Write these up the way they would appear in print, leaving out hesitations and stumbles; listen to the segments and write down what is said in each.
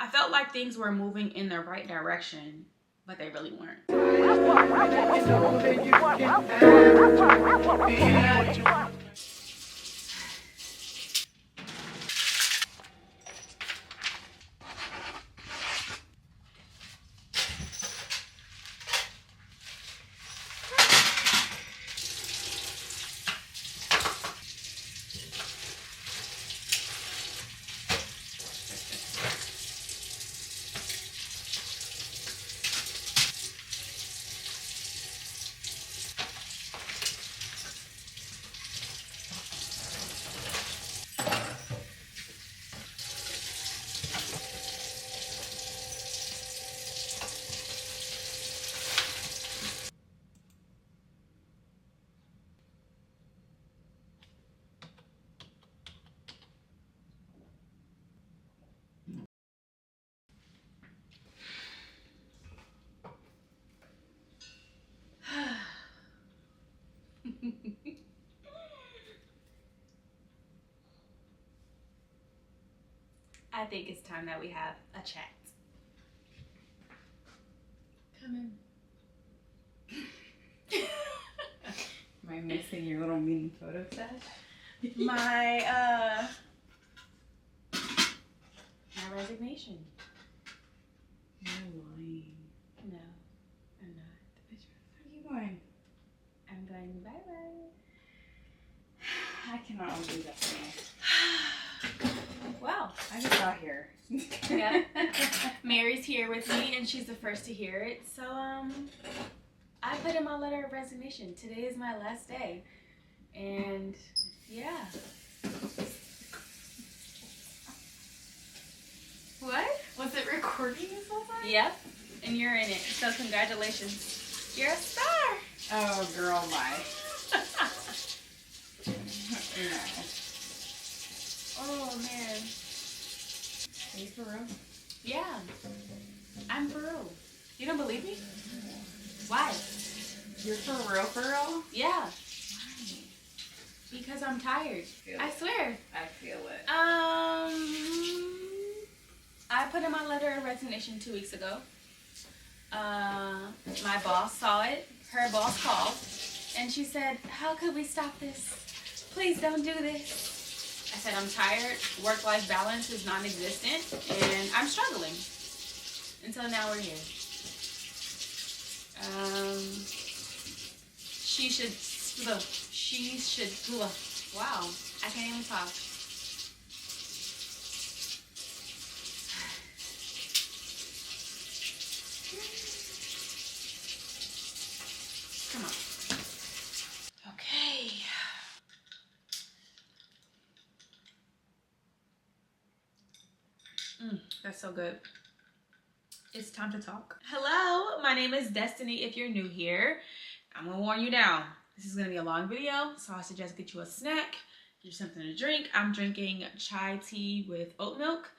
I felt like things were moving in the right direction, but they really weren't. I think it's time that we have a chat. Come in. Am I missing your little mini photo set? My resignation. You're lying. No, I'm not. Where are you going? I'm going bye-bye. I cannot believe that. Wow. I just got here. Yeah. Mary's here with me and she's the first to hear it. So I put in my letter of resignation. Today is my last day. And yeah. What? Was it recording this whole time? Yep. And you're in it. So congratulations. You're a star. Oh, girl, bye. No. Oh man. Are you for real? Yeah. I'm for real. You don't believe me? Why? You're for real? Yeah. Because I'm tired. I swear. I feel it. I put in my letter of resignation 2 weeks ago. My boss saw it. Her boss called. And she said, how could we stop this? Please don't do this. I said, I'm tired. Work-life balance is non-existent. And I'm struggling. Until now we're here. She should, wow, I can't even talk. Come on. Okay. That's so good. It's time to talk. Hello, my name is Destinee. If you're new here, I'm gonna warn you now. This is gonna be a long video, so I suggest get you a snack, get you something to drink. I'm drinking chai tea with oat milk,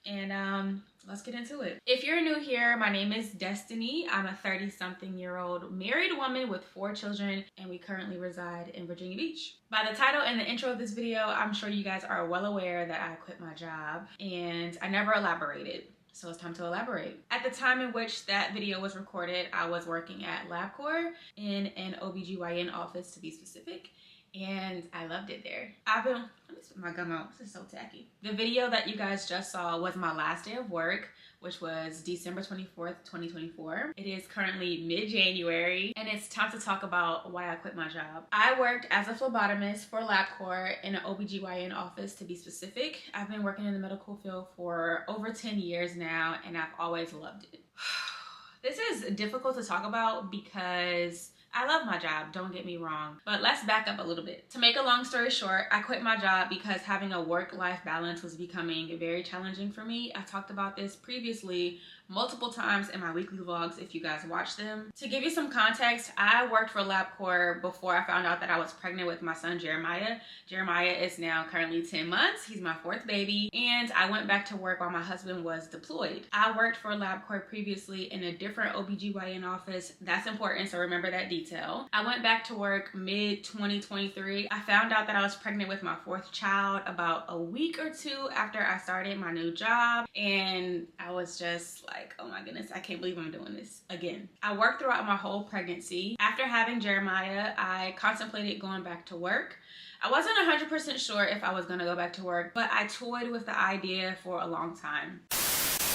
and let's get into it. If you're new here, my name is Destinee. I'm a 30-something-year-old married woman with 4 children, and we currently reside in Virginia Beach. By the title and the intro of this video, I'm sure you guys are well aware that I quit my job, and I never elaborated. So it's time to elaborate. At the time in which that video was recorded, I was working at LabCorp in an OBGYN office, to be specific, and I loved it there. Let me spit my gum out. This is so tacky. The video that you guys just saw was my last day of work, which was December 24th, 2024. It is currently mid-January, and it's time to talk about why I quit my job. I worked as a phlebotomist for LabCorp in an OBGYN office, to be specific. I've been working in the medical field for over 10 years now, and I've always loved it. This is difficult to talk about because I love my job, don't get me wrong, but let's back up a little bit. To make a long story short, I quit my job because having a work-life balance was becoming very challenging for me. I talked about this previously multiple times in my weekly vlogs if you guys watch them. To give you some context, I worked for LabCorp before I found out that I was pregnant with my son Jeremiah. Jeremiah is now currently 10 months. He's my 4th baby, and I went back to work while my husband was deployed. I worked for LabCorp previously in a different OBGYN office. That's important, so remember that detail. detail. I went back to work mid-2023. I found out that I was pregnant with my 4th child about a week or 2 after I started my new job, and I was just like, oh my goodness, I can't believe I'm doing this again. I worked throughout my whole pregnancy. After having Jeremiah, I contemplated going back to work. I wasn't 100% sure if I was gonna go back to work, but I toyed with the idea for a long time.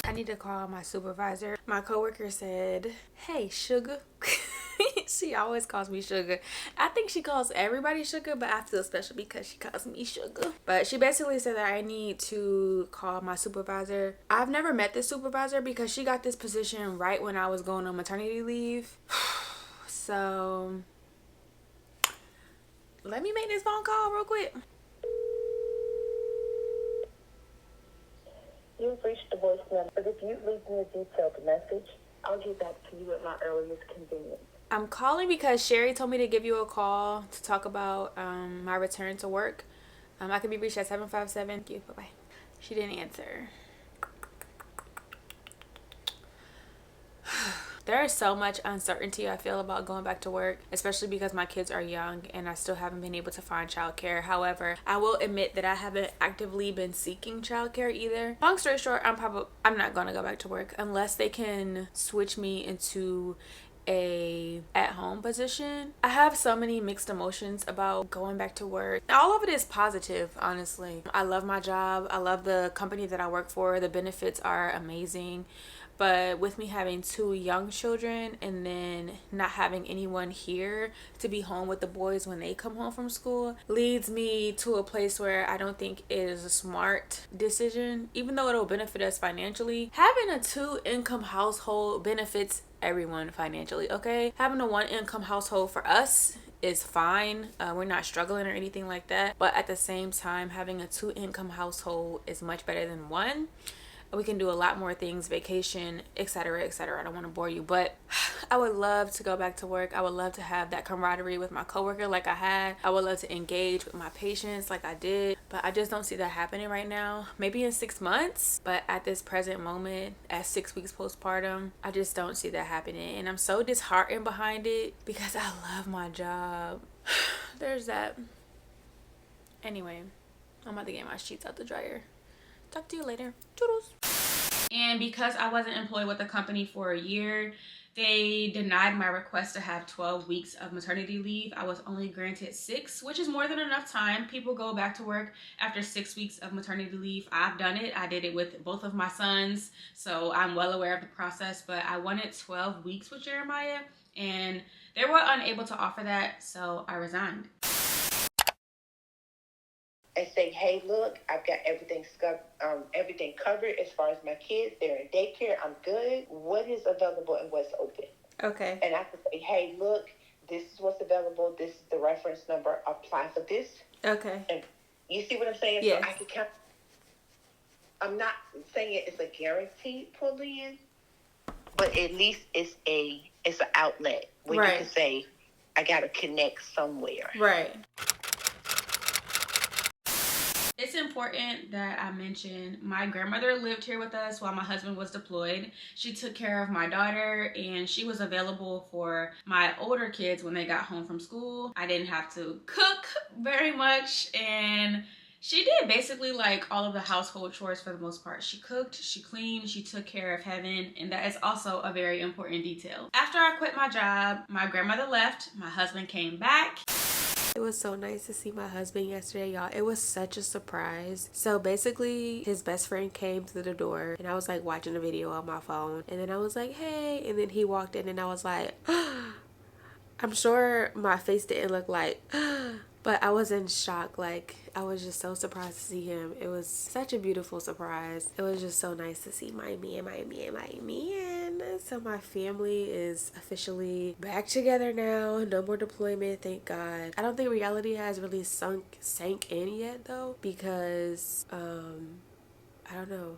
I need to call my supervisor. My coworker said, hey, sugar. She always calls me sugar. I think she calls everybody sugar, but I feel special because she calls me sugar. But she basically said that I need to call my supervisor. I've never met this supervisor because she got this position right when I was going on maternity leave. So let me make this phone call real quick. You've reached the voicemail, but if you leave me a detailed message, I'll get back to you at my earliest convenience. I'm calling because Sherry told me to give you a call to talk about my return to work. I can be reached at 757. Thank you. Bye-bye. She didn't answer. There is so much uncertainty I feel about going back to work, especially because my kids are young and I still haven't been able to find childcare. However, I will admit that I haven't actively been seeking childcare either. Long story short, I'm not gonna go back to work unless they can switch me into a at-home position. I have so many mixed emotions about going back to work. All of it is positive, honestly. I love my job. I love the company that I work for. The benefits are amazing. But with me having 2 young children and then not having anyone here to be home with the boys when they come home from school leads me to a place where I don't think it is a smart decision. Even though it'll benefit us financially, having a 2-income household benefits everyone financially, okay? Having a 1-income household for us is fine. We're not struggling or anything like that. But at the same time, having a 2-income household is much better than 1. We can do a lot more things, vacation, etc., etc. I don't want to bore you, but I would love to go back to work. I would love to have that camaraderie with my coworker like I had. I would love to engage with my patients like I did, but I just don't see that happening right now. Maybe in 6 months, but at this present moment, at 6 weeks postpartum, I just don't see that happening, and I'm so disheartened behind it because I love my job. There's that. Anyway, I'm about to get my sheets out the dryer. Talk to you later. Toodles. And because I wasn't employed with the company for a year, they denied my request to have 12 weeks of maternity leave. I was only granted 6, which is more than enough time. People go back to work after 6 weeks of maternity leave. I've done it. I did it with both of my sons, so I'm well aware of the process, but I wanted 12 weeks with Jeremiah, and they were unable to offer that, so I resigned. And say, hey, look, I've got everything covered as far as my kids. They're in daycare. I'm good. What is available and what's open? Okay. And I can say, hey, look, this is what's available. This is the reference number. Apply for this. Okay. And you see what I'm saying? Yes. So I can count. I'm not saying it's a guaranteed pull in, but at least it's an outlet where you can say, I got to connect somewhere. Right. It's important that I mention my grandmother lived here with us while my husband was deployed. She took care of my daughter and she was available for my older kids when they got home from school. I didn't have to cook very much, and she did basically like all of the household chores for the most part. She cooked, she cleaned, she took care of Heaven, and that is also a very important detail. After I quit my job, my grandmother left, my husband came back. It was so nice to see my husband yesterday, y'all. It was such a surprise. So basically, his best friend came through the door and I was like watching a video on my phone. And then I was like, hey. And then he walked in and I was like, I'm sure my face didn't look like, but I was in shock. Like, I was just so surprised to see him. It was such a beautiful surprise. It was just so nice to see my man. So my family is officially back together now. No more deployment, thank God. I don't think reality has really sank in yet though, because I don't know.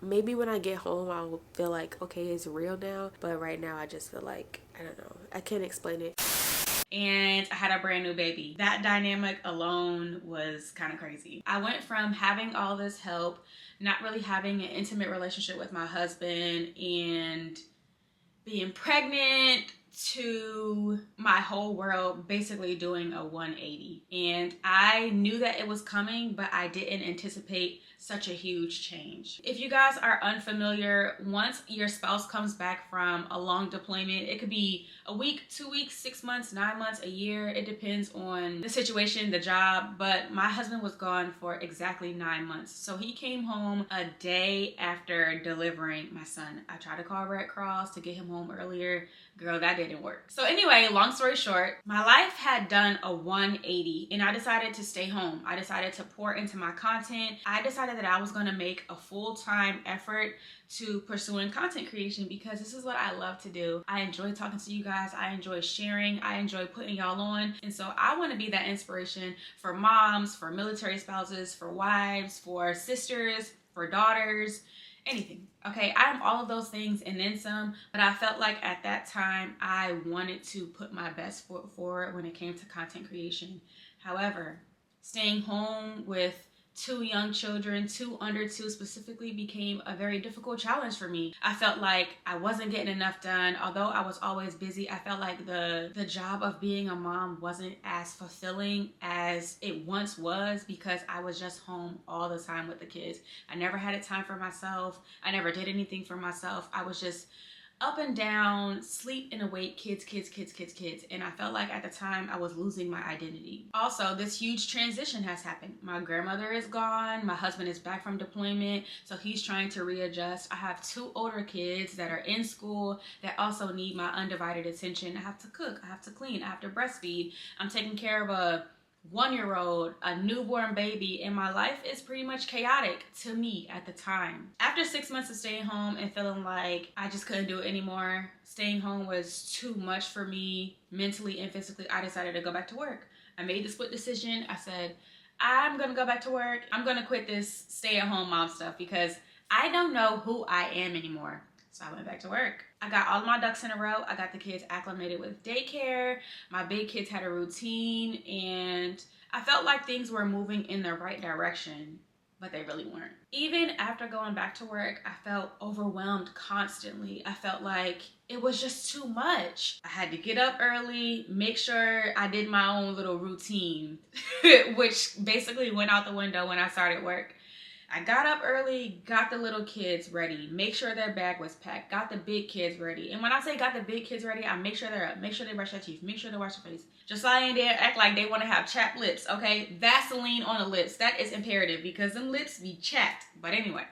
Maybe when I get home I'll feel like, okay, it's real now. But right now I just feel like, I don't know. I can't explain it. And I had a brand new baby. That dynamic alone was kind of crazy. I went from having all this help, not really having an intimate relationship with my husband, and being pregnant, to my whole world basically doing a 180. And I knew that it was coming, but I didn't anticipate such a huge change. If you guys are unfamiliar, once your spouse comes back from a long deployment, it could be a week, 2 weeks, 6 months, 9 months, a year. It depends on the situation, the job. But my husband was gone for exactly 9 months. So he came home a day after delivering my son. I tried to call Red Cross to get him home earlier. Girl, that didn't work. So anyway, long story short, my life had done a 180 and I decided to stay home. I decided to pour into my content. I decided that I was gonna make a full-time effort to pursuing content creation because this is what I love to do. I enjoy talking to you guys. I enjoy sharing. I enjoy putting y'all on. And so I want to be that inspiration for moms, for military spouses, for wives, for sisters, for daughters, anything. Okay, I'm all of those things and then some, but I felt like at that time I wanted to put my best foot forward when it came to content creation. However, staying home with 2 young children, 2 under 2 specifically, became a very difficult challenge for me. I felt like I wasn't getting enough done. Although I was always busy, I felt like the job of being a mom wasn't as fulfilling as it once was because I was just home all the time with the kids. I never had a time for myself. I never did anything for myself. I was just up and down, sleep and awake, kids. And I felt like at the time I was losing my identity. Also, this huge transition has happened. My grandmother is gone. My husband is back from deployment, so he's trying to readjust. I have 2 older kids that are in school that also need my undivided attention. I have to cook, I have to clean, I have to breastfeed. I'm taking care of a 1-year-old, a newborn baby, and my life is pretty much chaotic to me at the time. After 6 months of staying home and feeling like I just couldn't do it anymore, staying home was too much for me mentally and physically, I decided to go back to work. I made the split decision. I said, I'm gonna go back to work. I'm gonna quit this stay-at-home mom stuff because I don't know who I am anymore. So I went back to work. I got all my ducks in a row. I got the kids acclimated with daycare. My big kids had a routine and I felt like things were moving in the right direction, but they really weren't. Even after going back to work, I felt overwhelmed constantly. I felt like it was just too much. I had to get up early, make sure I did my own little routine, which basically went out the window when I started work. I got up early, got the little kids ready, make sure their bag was packed, got the big kids ready. And when I say got the big kids ready, I make sure they're up, make sure they brush their teeth, make sure they wash their face. Just lie in there, act like they want to have chapped lips, okay? Vaseline on the lips, that is imperative because them lips be chapped. But anyway,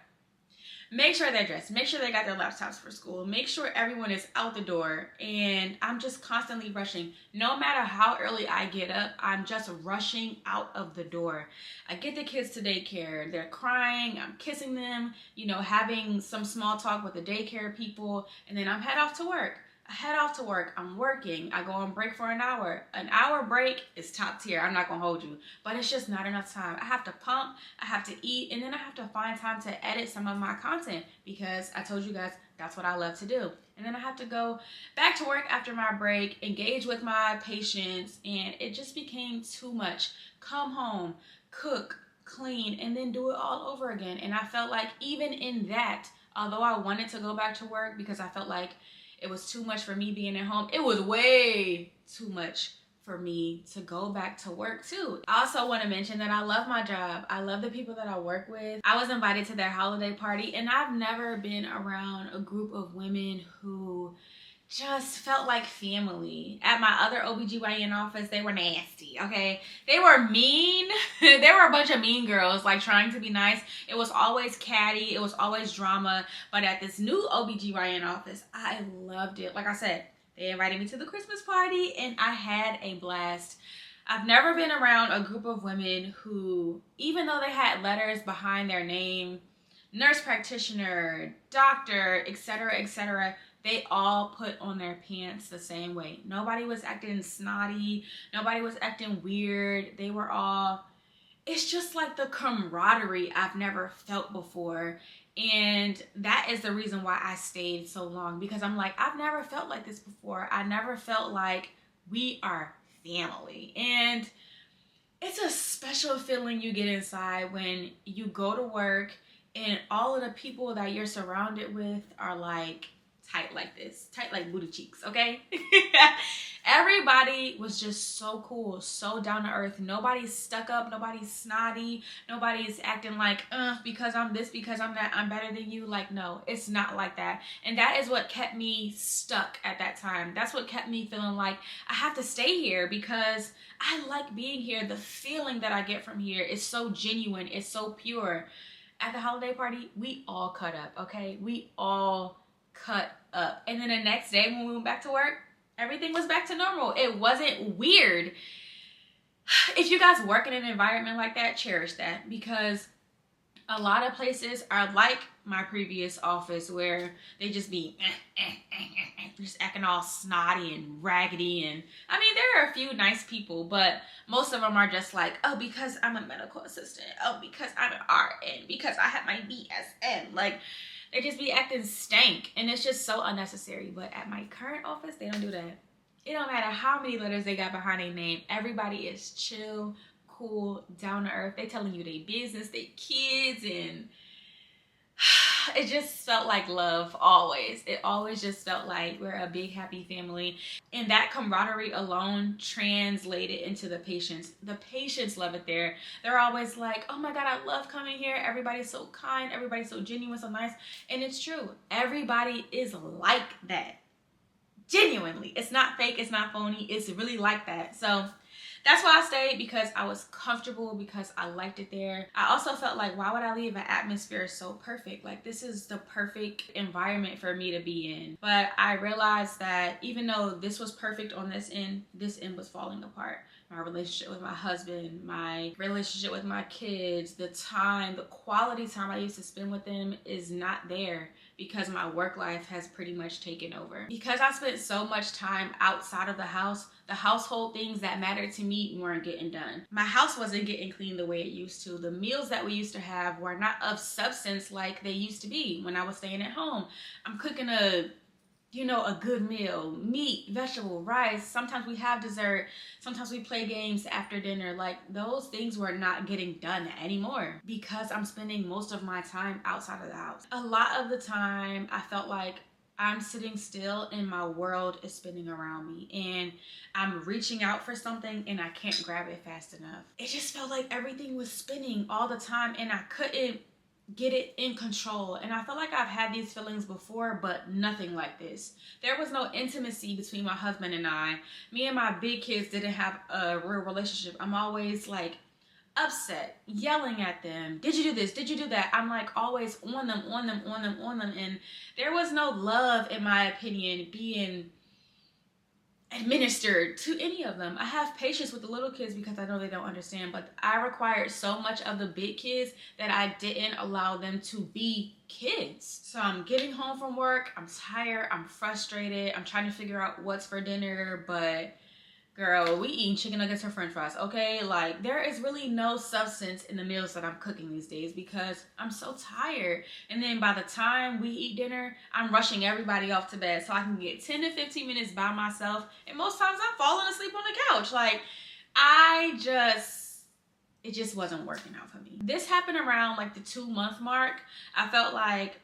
make sure they're dressed, make sure they got their laptops for school, make sure everyone is out the door, and I'm just constantly rushing. No matter how early I get up, I'm just rushing out of the door. I get the kids to daycare, they're crying, I'm kissing them, you know, having some small talk with the daycare people, and then I'm head off to work. I head off to work, I'm working, I go on break for an hour. An hour break is top tier, I'm not gonna hold you, but it's just not enough time. I have to pump, I have to eat, and then I have to find time to edit some of my content because I told you guys that's what I love to do. And then I have to go back to work after my break, engage with my patients, and it just became too much. Come home, cook, clean, and then do it all over again. And I felt like even in that, although I wanted to go back to work because I felt like it was too much for me being at home, it was way too much for me to go back to work too. I also want to mention that I love my job. I love the people that I work with. I was invited to their holiday party and I've never been around a group of women who just felt like family. At my other OBGYN office, they were nasty, okay? They were mean. They were a bunch of mean girls, like trying to be nice. It was always catty. It was always drama. But at this new OBGYN office, I loved it. Like I said, they invited me to the Christmas party and I had a blast. I've never been around a group of women who, even though they had letters behind their name, nurse practitioner, doctor, etc., they all put on their pants the same way. Nobody was acting snotty. Nobody was acting weird. They were all, it's just like the camaraderie I've never felt before. And that is the reason why I stayed so long, because I'm like, I've never felt like this before. I never felt like we are family. And it's a special feeling you get inside when you go to work and all of the people that you're surrounded with are like tight like this, tight like booty cheeks, okay? Everybody was just so cool, so down to earth. Nobody's stuck up, nobody's snotty, nobody's acting like, because I'm this, because I'm that, I'm better than you. Like, no, it's not like that. And that is what kept me stuck at that time. That's what kept me feeling like I have to stay here because I like being here. The feeling that I get from here is so genuine, it's so pure. At the holiday party, we all cut up, okay? We all cut up. And then the next day when we went back to work, everything was back to normal. It wasn't weird. If you guys work in an environment like that, cherish that, because a lot of places are like my previous office where they just be just acting all snotty and raggedy. And I mean, there are a few nice people, but most of them are just like, oh, because I'm a medical assistant. Oh, because I'm an RN. Because I have my BSN. Like, they just be acting stank, and it's just so unnecessary. But at my current office, they don't do that. It don't matter how many letters they got behind their name. Everybody is chill, cool, down to earth. They telling you their business, their kids, and it just felt like love always. It always just felt like we're a big happy family. And that camaraderie alone translated into the patients. The patients love it there. They're always like, oh my God, I love coming here. Everybody's so kind. Everybody's so genuine, so nice. And it's true. Everybody is like that. Genuinely. It's not fake. It's not phony. It's really like that. So that's why I stayed, because I was comfortable, because I liked it there. I also felt like, why would I leave an atmosphere so perfect? Like, this is the perfect environment for me to be in. But I realized that even though this was perfect on this end was falling apart. My relationship with my husband, my relationship with my kids, the time, the quality time I used to spend with them is not there, because my work life has pretty much taken over. Because I spent so much time outside of the house, the household things that mattered to me weren't getting done. My house wasn't getting clean the way it used to. The meals that we used to have were not of substance like they used to be when I was staying at home. I'm cooking a good meal, meat, vegetable, rice. Sometimes we have dessert. Sometimes we play games after dinner. Like, those things were not getting done anymore because I'm spending most of my time outside of the house. A lot of the time, I felt like I'm sitting still and my world is spinning around me, and I'm reaching out for something and I can't grab it fast enough. It just felt like everything was spinning all the time and I couldn't get it in control. And I feel like I've had these feelings before, but nothing like this. There was no intimacy between my husband and I. Me and my big kids didn't have a real relationship. I'm always like upset, yelling at them. Did you do this? Did you do that? I'm like always on them. And there was no love, in my opinion, being administered to any of them. I have patience with the little kids because I know they don't understand, but I required so much of the big kids that I didn't allow them to be kids. So I'm getting home from work, I'm tired, I'm frustrated, I'm trying to figure out what's for dinner, but girl, we eating chicken nuggets or french fries, okay? Like, there is really no substance in the meals that I'm cooking these days because I'm so tired. And then by the time we eat dinner, I'm rushing everybody off to bed so I can get 10 to 15 minutes by myself. And most times I'm falling asleep on the couch. Like, it just wasn't working out for me. This happened around like the 2-month mark. I felt like,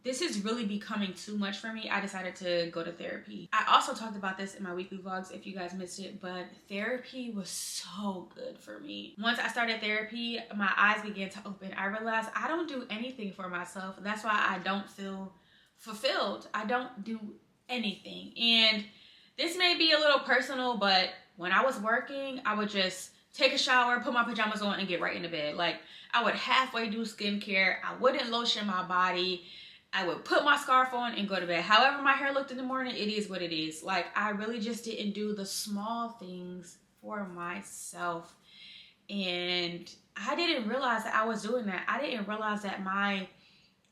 this is really becoming too much for me. I decided to go to therapy. I also talked about this in my weekly vlogs if you guys missed it, but therapy was so good for me. Once I started therapy, my eyes began to open. I realized I don't do anything for myself. That's why I don't feel fulfilled. I don't do anything. And this may be a little personal, but when I was working, I would just take a shower, put my pajamas on, and get right into bed. Like, I would halfway do skincare. I wouldn't lotion my body. I would put my scarf on and go to bed. However my hair looked in the morning, it is what it is. Like, I really just didn't do the small things for myself. And I didn't realize that I was doing that. I didn't realize that my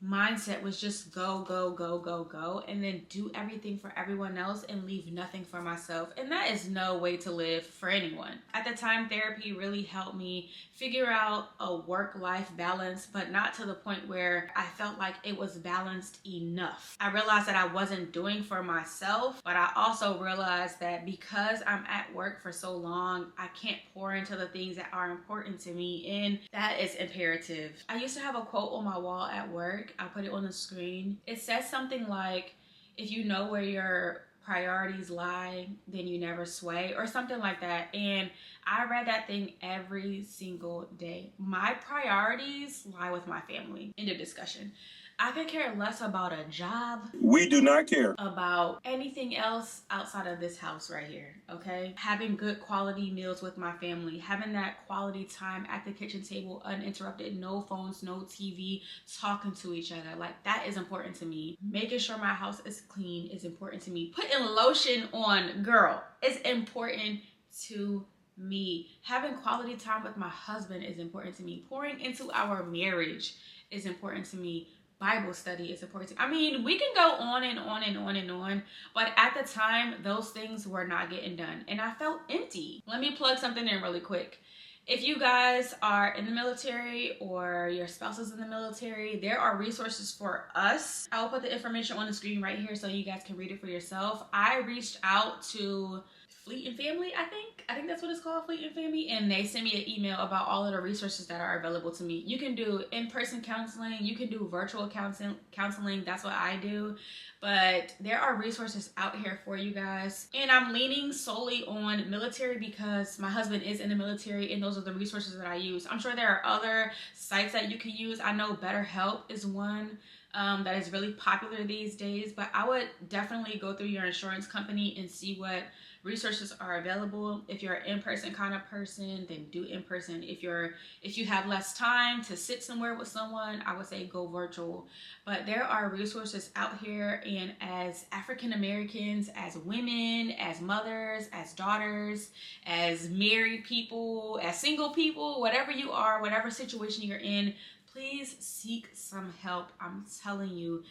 mindset was just go, go, go, go, go, and then do everything for everyone else and leave nothing for myself. And that is no way to live for anyone. At the time, therapy really helped me figure out a work-life balance, but not to the point where I felt like it was balanced enough. I realized that I wasn't doing for myself, but I also realized that because I'm at work for so long, I can't pour into the things that are important to me, and that is imperative. I used to have a quote on my wall at work work. I'll put it on the screen. It says something like, if you know where your priorities lie, then you never sway, or something like that. And I read that thing every single day. My priorities lie with my family. End of discussion. I could care less about a job. We do not care about anything else outside of this house right here, okay? Having good quality meals with my family, having that quality time at the kitchen table uninterrupted, no phones, no TV, talking to each other. Like, that is important to me. Making sure my house is clean is important to me. Putting lotion on, girl, is important to me. Having quality time with my husband is important to me. Pouring into our marriage is important to me. Bible study is important. I mean, we can go on and on and on and on, but at the time, those things were not getting done, and I felt empty. Let me plug something in really quick. If you guys are in the military or your spouse is in the military, there are resources for us. I will put the information on the screen right here so you guys can read it for yourself. I reached out to Fleet and Family, I think that's what it's called, Fleet and Family, and they sent me an email about all of the resources that are available to me. You can do in-person counseling, you can do virtual counseling, that's what I do, but there are resources out here for you guys, and I'm leaning solely on military because my husband is in the military, and those are the resources that I use. I'm sure there are other sites that you can use. I know BetterHelp is one that is really popular these days, but I would definitely go through your insurance company and see what resources are available. If you're an in-person kind of person, then do in-person. If you have less time to sit somewhere with someone, I would say go virtual. But there are resources out here, and as African Americans, as women, as mothers, as daughters, as married people, as single people, whatever you are, whatever situation you're in, please seek some help. I'm telling you,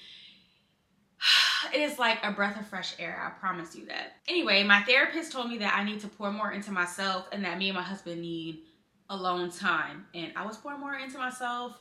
it is like a breath of fresh air. I promise you that. Anyway, my therapist told me that I need to pour more into myself and that me and my husband need alone time. And I was pouring more into myself.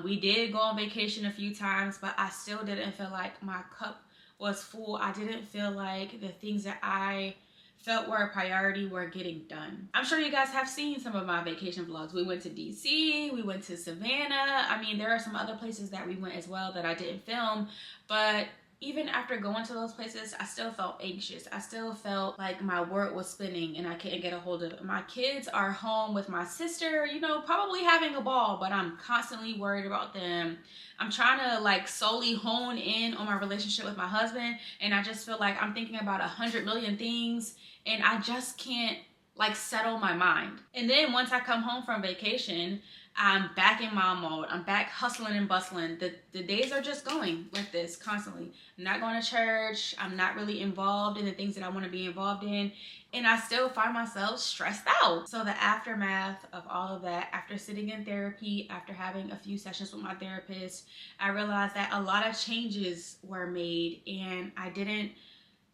We did go on vacation a few times, but I still didn't feel like my cup was full. I didn't feel like the things that I felt were a priority were getting done. I'm sure you guys have seen some of my vacation vlogs. We went to DC, we went to Savannah. I mean, there are some other places that we went as well that I didn't film, but even after going to those places, I still felt anxious. I still felt like my world was spinning and I couldn't get a hold of it. My kids are home with my sister, you know, probably having a ball, but I'm constantly worried about them. I'm trying to like solely hone in on my relationship with my husband, and I just feel like I'm thinking about 100 million things and I just can't like settle my mind. And then once I come home from vacation, I'm back in mom mode. I'm back hustling and bustling. The days are just going like this constantly. I'm not going to church. I'm not really involved in the things that I want to be involved in. And I still find myself stressed out. So the aftermath of all of that, after sitting in therapy, after having a few sessions with my therapist, I realized that a lot of changes were made and I didn't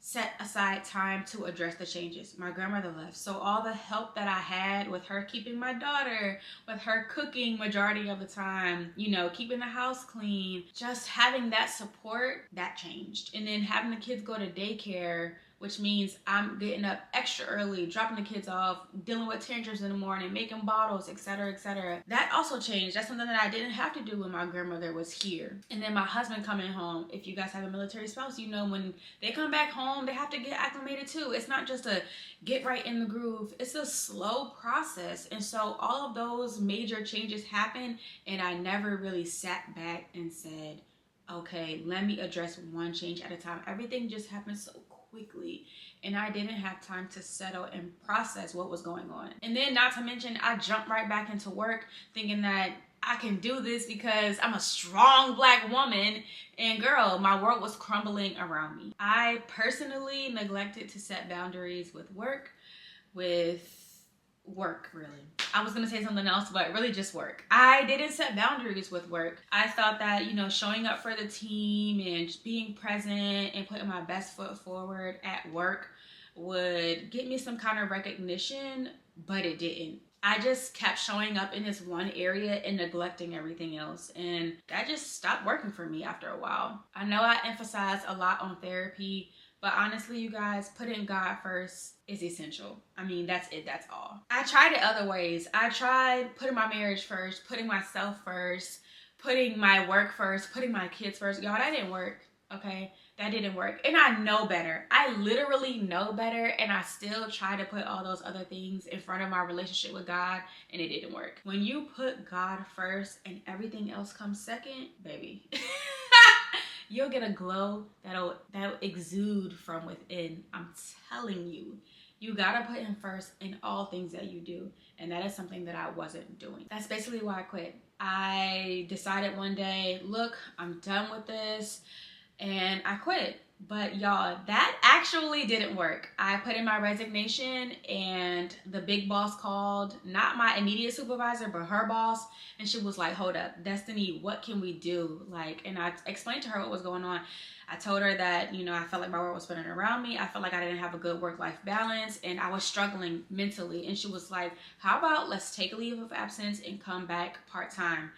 set aside time to address the changes. My grandmother left, so all the help that I had with her keeping my daughter, with her cooking majority of the time, you know, keeping the house clean, just having that support, that changed. And then having the kids go to daycare, which means I'm getting up extra early, dropping the kids off, dealing with tantrums in the morning, making bottles, etc., etc. That also changed. That's something that I didn't have to do when my grandmother was here. And then my husband coming home. If you guys have a military spouse, you know when they come back home, they have to get acclimated too. It's not just a get right in the groove. It's a slow process. And so all of those major changes happened, and I never really sat back and said, okay, let me address one change at a time. Everything just happened so quickly, and I didn't have time to settle and process what was going on. And then not to mention, I jumped right back into work thinking that I can do this because I'm a strong Black woman, and girl, my world was crumbling around me. I personally neglected to set boundaries with work, really. I was gonna say something else, but really just work. I didn't set boundaries with work. I thought that, you know, showing up for the team and just being present and putting my best foot forward at work would get me some kind of recognition, but it didn't. I just kept showing up in this one area and neglecting everything else, and that just stopped working for me after a while. I know I emphasize a lot on therapy, but honestly, you guys, putting God first is essential. I mean, that's it, that's all. I tried it other ways. I tried putting my marriage first, putting myself first, putting my work first, putting my kids first. Y'all, that didn't work, okay? That didn't work. And I know better. I literally know better, and I still try to put all those other things in front of my relationship with God, and it didn't work. When you put God first and everything else comes second, baby, you'll get a glow that'll exude from within. I'm telling you. You gotta put him first in all things that you do. And that is something that I wasn't doing. That's basically why I quit. I decided one day, look, I'm done with this. And I quit. But y'all, that actually didn't work. I put in my resignation, and the big boss called, not my immediate supervisor, but her boss. And she was like, hold up, Destinee, what can we do? Like, and I explained to her what was going on. I told her that, you know, I felt like my world was spinning around me. I felt like I didn't have a good work-life balance, and I was struggling mentally. And she was like, how about let's take a leave of absence and come back part-time,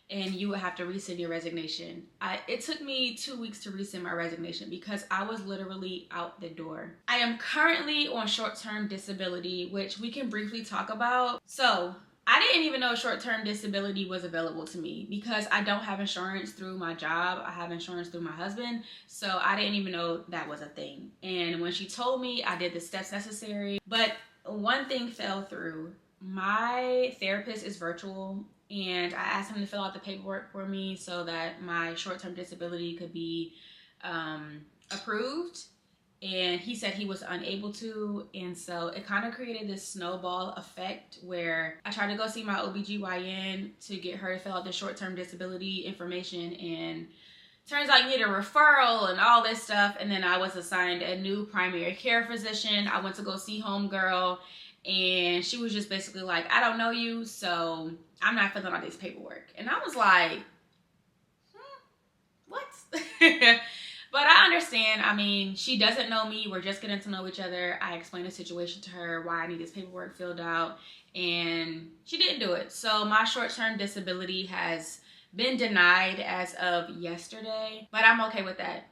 and you would have to rescind your resignation. It took me 2 weeks to rescind my resignation because I was literally out the door. I am currently on short-term disability, which we can briefly talk about. So I didn't even know short-term disability was available to me because I don't have insurance through my job. I have insurance through my husband. So I didn't even know that was a thing. And when she told me, I did the steps necessary. But one thing fell through. My therapist is virtual, and I asked him to fill out the paperwork for me so that my short-term disability could be approved. And he said he was unable to. And so it kind of created this snowball effect where I tried to go see my OBGYN to get her to fill out the short-term disability information. And turns out you need a referral and all this stuff. And then I was assigned a new primary care physician. I went to go see homegirl, and she was just basically like, I don't know you, so I'm not filling out this paperwork. And I was like, what? But I understand. I mean, she doesn't know me. We're just getting to know each other. I explained the situation to her, why I need this paperwork filled out, and she didn't do it. So my short-term disability has been denied as of yesterday, but I'm okay with that.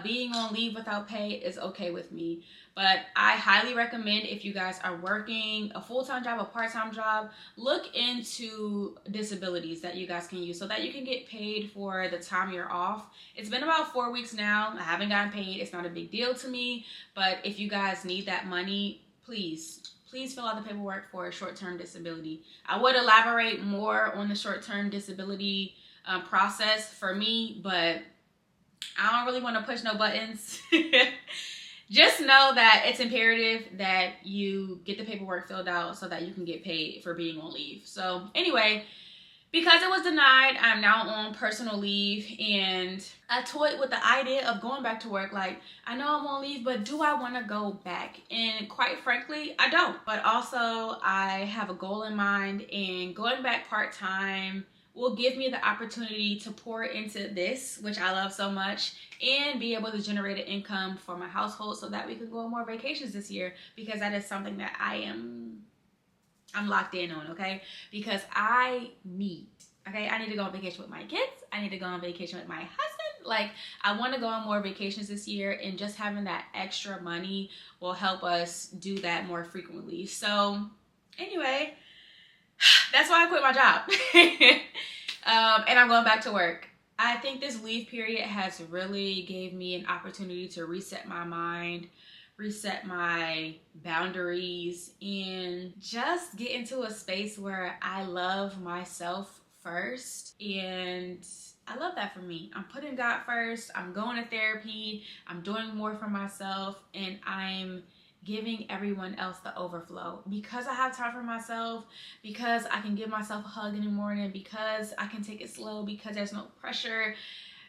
Being on leave without pay is okay with me. But I highly recommend, if you guys are working a full-time job, a part-time job, look into disabilities that you guys can use so that you can get paid for the time you're off. It's been about 4 weeks now. I haven't gotten paid. It's not a big deal to me. But if you guys need that money, please fill out the paperwork for a short-term disability. I would elaborate more on the short-term disability process for me, but I don't really want to push no buttons. Just know that it's imperative that you get the paperwork filled out so that you can get paid for being on leave. So anyway, because it was denied, I'm now on personal leave, and I toyed with the idea of going back to work. Like, I know I'm on leave, but do I want to go back? And quite frankly, I don't. But also, I have a goal in mind, and going back part-time will give me the opportunity to pour into this, which I love so much, and be able to generate an income for my household so that we can go on more vacations this year, because that is something that I'm locked in on, okay? Because I need to go on vacation with my kids. I need to go on vacation with my husband. Like, I want to go on more vacations this year, and just having that extra money will help us do that more frequently. So anyway, that's why I quit my job. And I'm going back to work. I think this leave period has really gave me an opportunity to reset my mind, reset my boundaries, and just get into a space where I love myself first. And I love that for me. I'm putting God first. I'm going to therapy. I'm doing more for myself, and I'm giving everyone else the overflow because I have time for myself, because I can give myself a hug in the morning, because I can take it slow, because there's no pressure,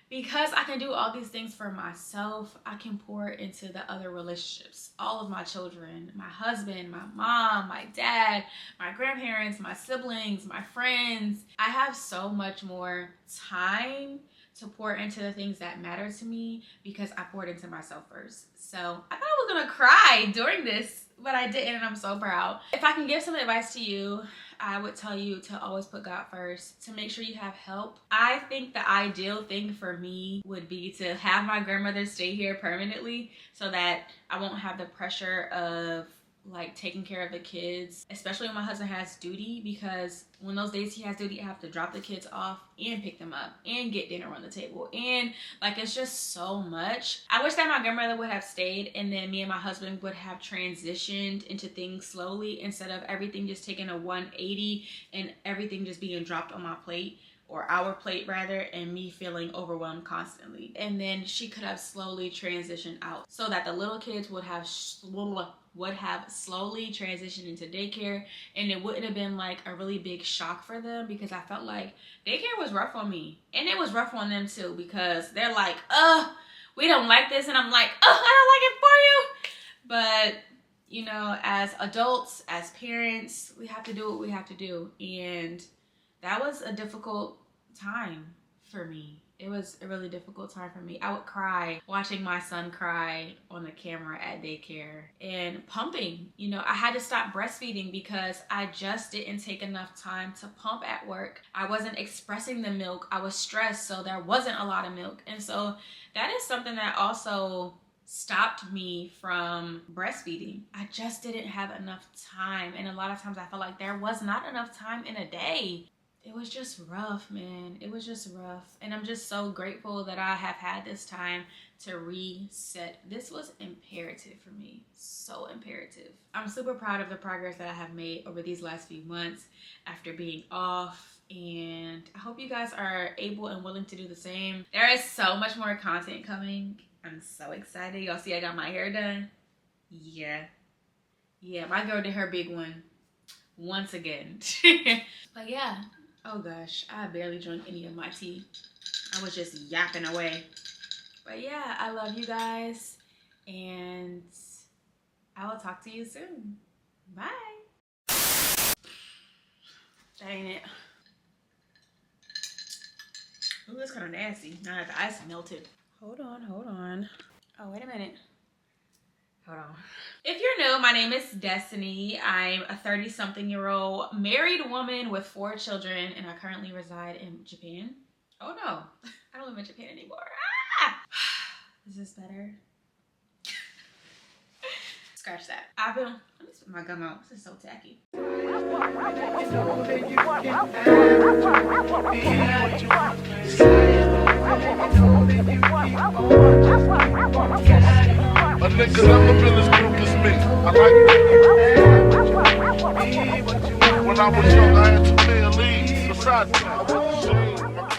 because I can do all these things for myself. I can pour into the other relationships, all of my children, my husband, my mom, my dad, my grandparents, my siblings, my friends. I have so much more time to pour into the things that matter to me because I poured into myself first. So I thought I was gonna cry during this, but I didn't, and I'm so proud. If I can give some advice to you, I would tell you to always put God first, to make sure you have help. I think the ideal thing for me would be to have my grandmother stay here permanently so that I won't have the pressure of like taking care of the kids, especially when my husband has duty, because when those days he has duty, I have to drop the kids off and pick them up and get dinner on the table, and like it's just so much. I wish that my grandmother would have stayed and then me and my husband would have transitioned into things slowly instead of everything just taking a 180 and everything just being dropped on my plate, or our plate rather, and me feeling overwhelmed constantly. And then she could have slowly transitioned out so that the little kids would have slowly transitioned into daycare, and it wouldn't have been like a really big shock for them, because I felt like daycare was rough on me and it was rough on them too, because they're like, we don't like this, and I'm like, I don't like it for you. But you know, as adults, as parents, we have to do what we have to do, and that was a difficult time for me. It was a really difficult time for me. I would cry watching my son cry on the camera at daycare, and pumping. You know, I had to stop breastfeeding because I just didn't take enough time to pump at work. I wasn't expressing the milk. I was stressed, so there wasn't a lot of milk. And so that is something that also stopped me from breastfeeding. I just didn't have enough time. And a lot of times I felt like there was not enough time in a day. It was just rough, man. It was just rough. And I'm just so grateful that I have had this time to reset. This was imperative for me. So imperative. I'm super proud of the progress that I have made over these last few months after being off. And I hope you guys are able and willing to do the same. There is so much more content coming. I'm so excited. Y'all see I got my hair done? Yeah, my girl did her big one once again. But yeah. Oh gosh, I barely drank any of my tea. I was just yapping away. But yeah, I love you guys, and I will talk to you soon. Bye. That ain't it. Ooh, that's kind of nasty. Now that the ice melted. Hold on. Oh, wait a minute. Hold on. If you're new, my name is Destinee. I'm a 30-something-year-old married woman with 4 children, and I currently reside in Japan. Oh no, I don't live in Japan anymore. Ah! Is this better? Scratch that. Let me spit my gum out. This is so tacky. A nigga never been as broke as me. I like that. When I was young, I had 2 million leads. Besides, I wasn't ashamed.